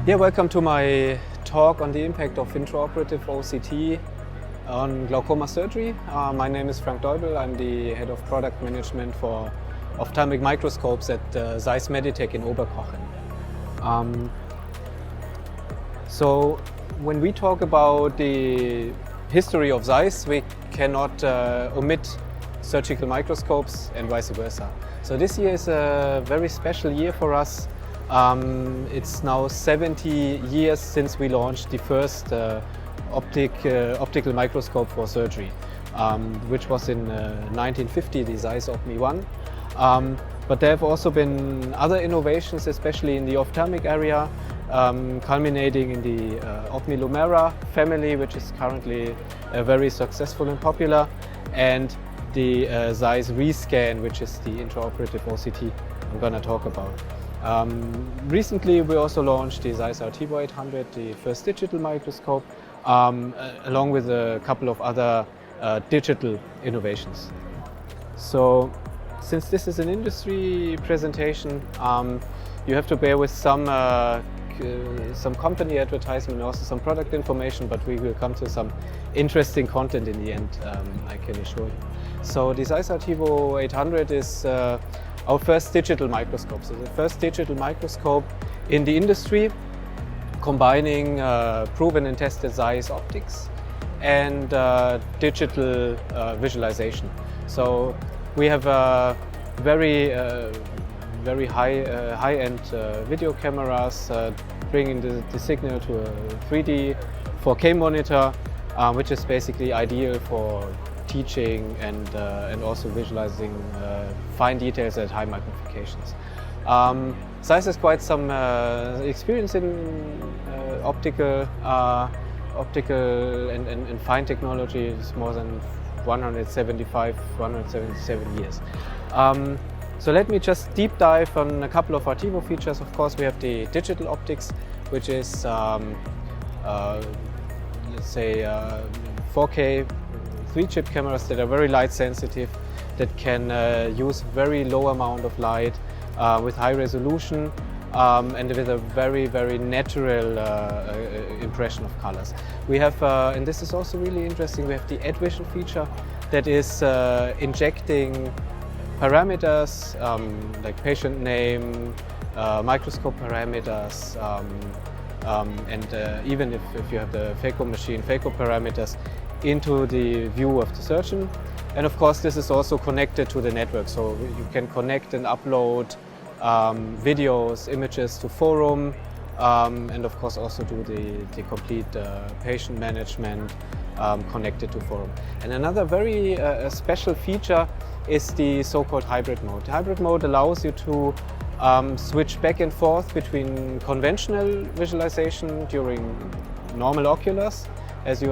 Yeah, welcome to my talk on the impact of intraoperative OCT on glaucoma surgery. My name is Deubel. I'm the head of product management for ophthalmic microscopes at ZEISS Meditech in Oberkochen. So when we talk about the history of ZEISS, we cannot omit surgical microscopes and vice versa. So this year is a very special year for us. It's now 70 years since we launched the first optical microscope for surgery, which was in 1950, the ZEISS OPMI-1. But there have also been other innovations, especially in the ophthalmic area, culminating in the OPMI-Lumera family, which is currently very successful and popular, and the ZEISS Rescan, which is the intraoperative OCT I'm going to talk about. Recently we also launched the ZEISS ARTEVO 800, the first digital microscope, along with a couple of other digital innovations. So since this is an industry presentation, you have to bear with some company advertisement and also some product information, but we will come to some interesting content in the end, I can assure you. So the ZEISS ARTEVO 800 is our first digital microscope. So the first digital microscope in the industry, combining proven and tested ZEISS optics and digital visualization. So we have very high-end video cameras bringing the signal to a 3D 4K monitor, which is basically ideal for teaching and also visualizing fine details at high magnifications. ZEISS has quite some experience in optical and fine technology. It's more than 177 years. So let me just deep dive on a couple of ARTEVO features. Of course, we have the digital optics, which is let's say 4K 3-chip cameras that are very light sensitive, that can use very low amount of light with high resolution and with a very natural impression of colors. We have, and this is also really interesting, we have the AddVision feature that is injecting parameters like patient name, microscope parameters, and even if you have the phaco machine, phaco parameters into the view of the surgeon. And of course this is also connected to the network, so you can connect and upload videos, images to forum, and of course also do the complete patient management connected to forum. And another very special feature is the so-called hybrid mode. The hybrid mode allows you to switch back and forth between conventional visualization during normal oculars, as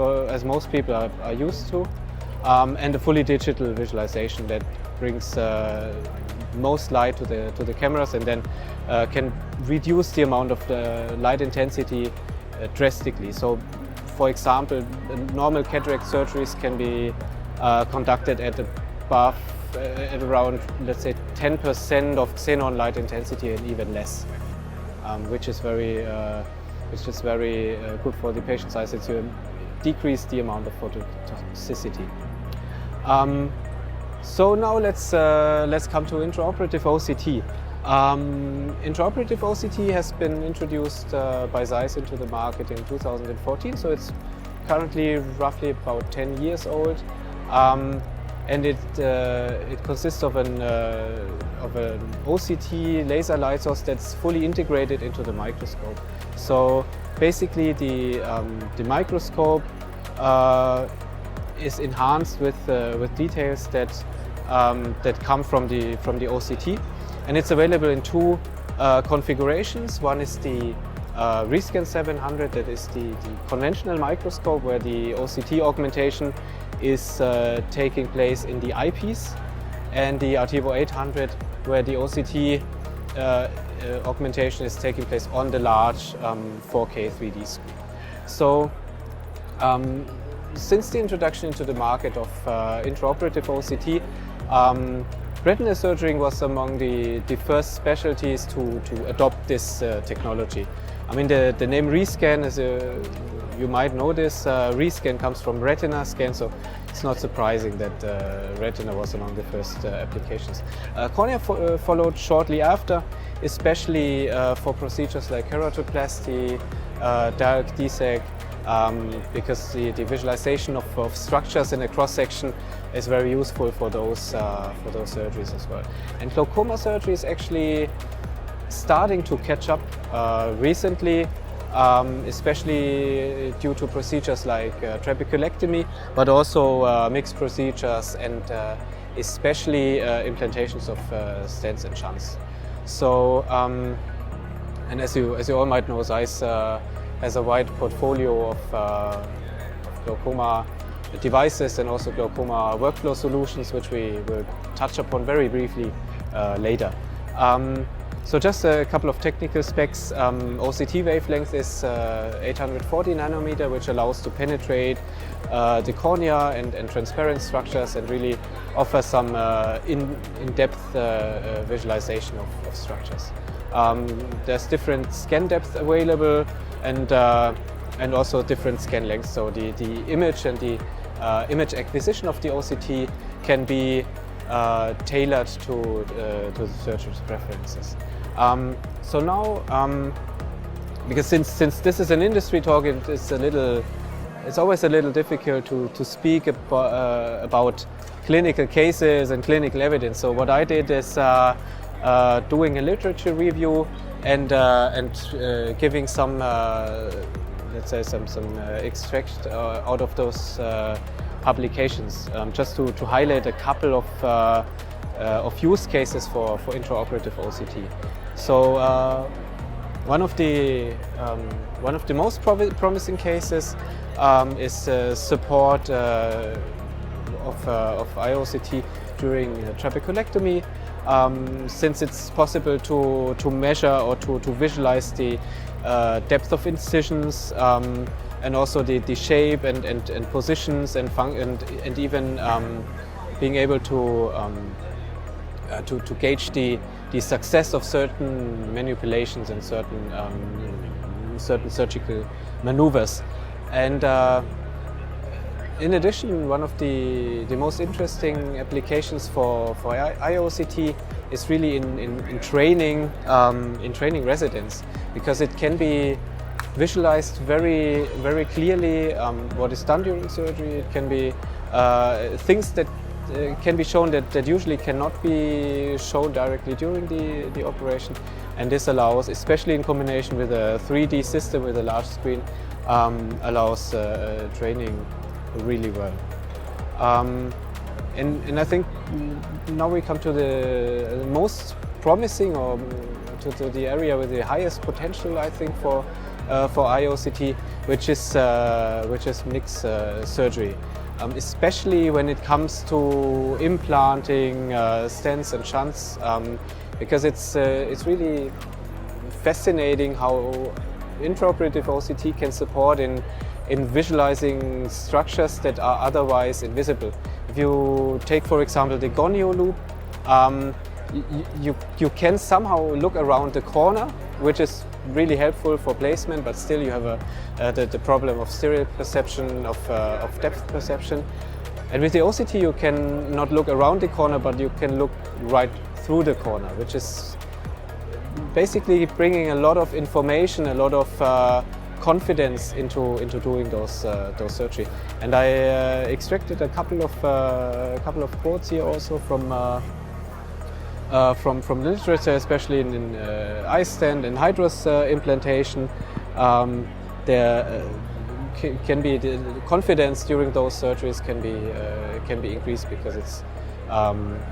most people are used to, and a fully digital visualization that brings most light to the cameras and then can reduce the amount of the light intensity drastically. So, for example, normal cataract surgeries can be conducted at around, let's say, 10% of xenon light intensity and even less, which is very good for the patient size. It's you decrease the amount of phototoxicity. So now let's come to intraoperative OCT. Intraoperative OCT has been introduced by ZEISS into the market in 2014, so it's currently roughly about 10 years old, and it consists of an OCT laser light source that's fully integrated into the microscope. So basically the microscope is enhanced with details that come from the OCT, and it's available in two configurations. One is the Rescan 700, that is the conventional microscope where the OCT augmentation is taking place in the eyepiece, and the ARTEVO 800 where the OCT augmentation is taking place on the large 4K 3D screen. So since the introduction into the market of intraoperative OCT, retina surgery was among the first specialties to adopt this technology. I mean, the name rescan is you might know this. Rescan comes from retina scan, so it's not surprising that retina was among the first applications. Cornea followed shortly after, especially for procedures like keratoplasty, direct DSEK, because the visualization of structures in a cross-section is very useful for those surgeries as well. And glaucoma surgery is actually starting to catch up recently, especially due to procedures like trabeculectomy, but also mixed procedures and especially implantations of stents and shunts. So, and as you all might know, ZEISS has a wide portfolio of glaucoma devices and also glaucoma workflow solutions, which we will touch upon very briefly later. So just a couple of technical specs. OCT wavelength is 840 nanometer, which allows to penetrate the cornea and transparent structures and really offer some in-depth visualization of structures. There's different scan depth available and also different scan lengths. So the image and the image acquisition of the OCT can be tailored to the surgeon's preferences. So now, because since this is an industry talk, it's always a little difficult to speak about clinical cases and clinical evidence. So what I did is doing a literature review and giving some, let's say, some extract out of those publications, just to highlight a couple of use cases for intraoperative OCT. So one of the most promising cases is support of IOCT during trabeculectomy, since it's possible to measure or to visualize the depth of incisions and also the shape and positions and even being able to gauge the success of certain manipulations and certain surgical maneuvers. And in addition, one of the most interesting applications for IOCT is really in training residents, because it can be visualized very clearly what is done during surgery. It can be things that can be shown that usually cannot be shown directly during the operation, and this allows, especially in combination with a 3D system with a large screen, allows training really well. And I think now we come to the most promising, or to the area with the highest potential, I think, for IOCT, which is mixed surgery. Especially when it comes to implanting stents and shunts, because it's really fascinating how intraoperative OCT can support in visualizing structures that are otherwise invisible. If you take, for example, the gonio loop, you can somehow look around the corner, which is really helpful for placement, but still you have the problem of stereo perception, of depth perception. And with the OCT you can not look around the corner, but you can look right through the corner, which is basically bringing a lot of information, a lot of confidence into doing those surgery. And I extracted a couple of quotes here also from literature, especially in iStent and hydrous implantation. There can be the confidence during those surgeries can be increased, because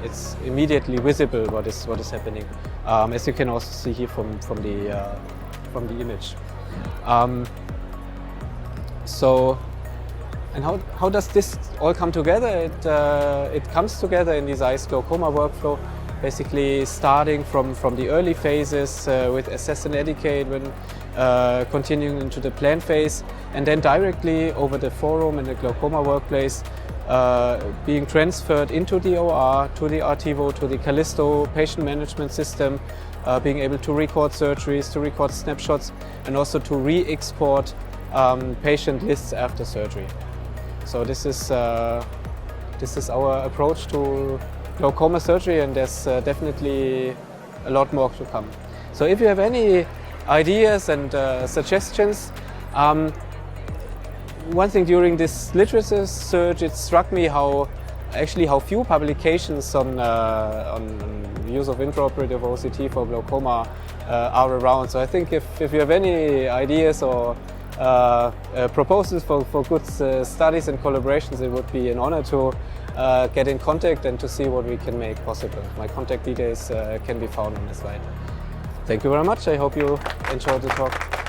it's immediately visible what is happening, as you can also see here from the image. So, and how does this all come together? It comes together in the ZEISS glaucoma workflow, basically starting from the early phases with assess and educate, when continuing into the plan phase, and then directly over the forum in the glaucoma workplace, being transferred into the OR, to the ARTEVO, to the Callisto patient management system, being able to record surgeries, to record snapshots, and also to re-export patient lists after surgery. So this is our approach to glaucoma surgery, and there's definitely a lot more to come. So if you have any ideas and suggestions, one thing during this literature search, it struck me how few publications on use of intraoperative OCT for glaucoma are around. So I think if you have any ideas or proposals for good studies and collaborations, it would be an honor to get in contact and to see what we can make possible. My contact details can be found on the slide. Thank you very much. I hope you enjoyed the talk.